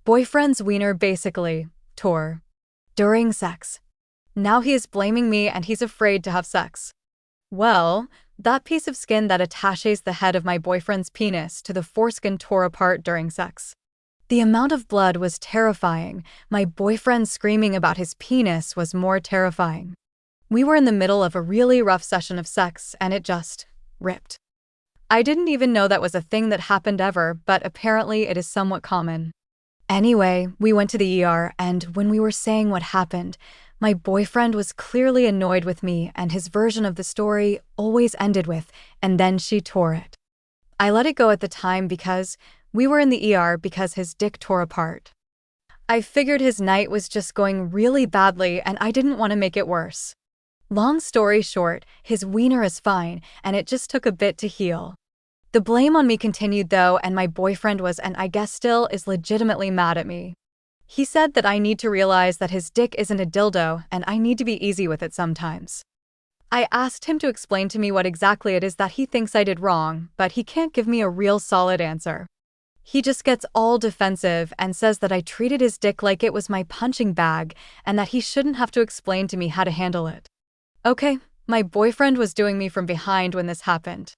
Boyfriend's wiener basically tore during sex. Now he is blaming me and he's afraid to have sex. Well, that piece of skin that attaches the head of my boyfriend's penis to the foreskin tore apart during sex. The amount of blood was terrifying. My boyfriend screaming about his penis was more terrifying. We were in the middle of a really rough session of sex and it just ripped. I didn't even know that was a thing that happened ever, but apparently it is somewhat common. Anyway, we went to the ER, and when we were saying what happened, my boyfriend was clearly annoyed with me, and his version of the story always ended with, "and then she tore it." I let it go at the time because we were in the ER because his dick tore apart. I figured his night was just going really badly and I didn't want to make it worse. Long story short, his wiener is fine, and it just took a bit to heal. The blame on me continued though, and my boyfriend was, and I guess still is, legitimately mad at me. He said that I need to realize that his dick isn't a dildo and I need to be easy with it sometimes. I asked him to explain to me what exactly it is that he thinks I did wrong, but he can't give me a real solid answer. He just gets all defensive and says that I treated his dick like it was my punching bag and that he shouldn't have to explain to me how to handle it. Okay, my boyfriend was doing me from behind when this happened.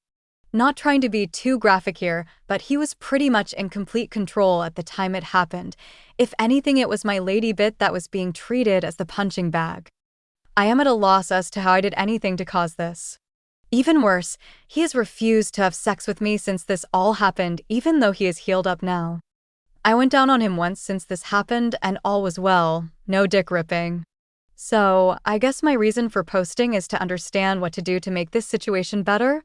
Not trying to be too graphic here, but he was pretty much in complete control at the time it happened. If anything, it was my lady bit that was being treated as the punching bag. I am at a loss as to how I did anything to cause this. Even worse, he has refused to have sex with me since this all happened, even though he is healed up now. I went down on him once since this happened and all was well, no dick ripping. So, I guess my reason for posting is to understand what to do to make this situation better.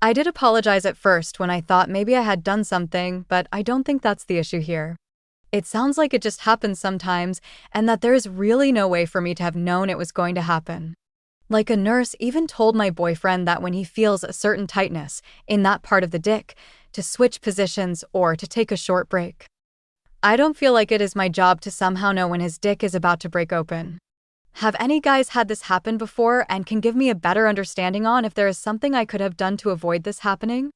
I did apologize at first when I thought maybe I had done something, but I don't think that's the issue here. It sounds like it just happens sometimes, and that there is really no way for me to have known it was going to happen. Like a nurse even told my boyfriend that when he feels a certain tightness in that part of the dick, to switch positions or to take a short break. I don't feel like it is my job to somehow know when his dick is about to break open. Have any guys had this happen before and can give me a better understanding on if there is something I could have done to avoid this happening?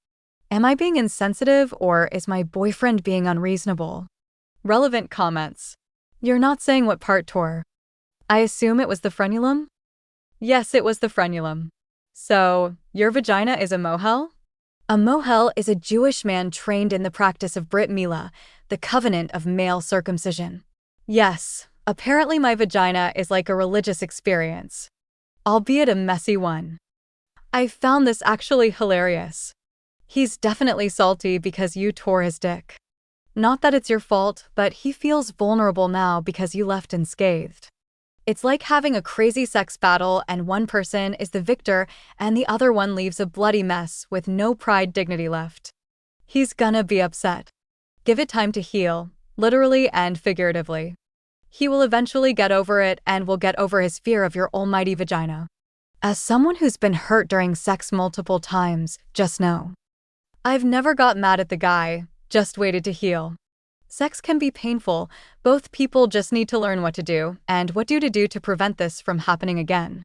Am I being insensitive or is my boyfriend being unreasonable? Relevant comments. You're not saying what part tore. I assume it was the frenulum? Yes, it was the frenulum. So, your vagina is a mohel? A mohel is a Jewish man trained in the practice of Brit Milah, the covenant of male circumcision. Yes. Apparently my vagina is like a religious experience, albeit a messy one. I found this actually hilarious. He's definitely salty because you tore his dick. Not that it's your fault, but he feels vulnerable now because you left unscathed. It's like having a crazy sex battle and one person is the victor and the other one leaves a bloody mess with no pride dignity left. He's gonna be upset. Give it time to heal, literally and figuratively. He will eventually get over it and will get over his fear of your almighty vagina. As someone who's been hurt during sex multiple times, just know. I've never got mad at the guy, just waited to heal. Sex can be painful, both people just need to learn what to do and what to do to prevent this from happening again.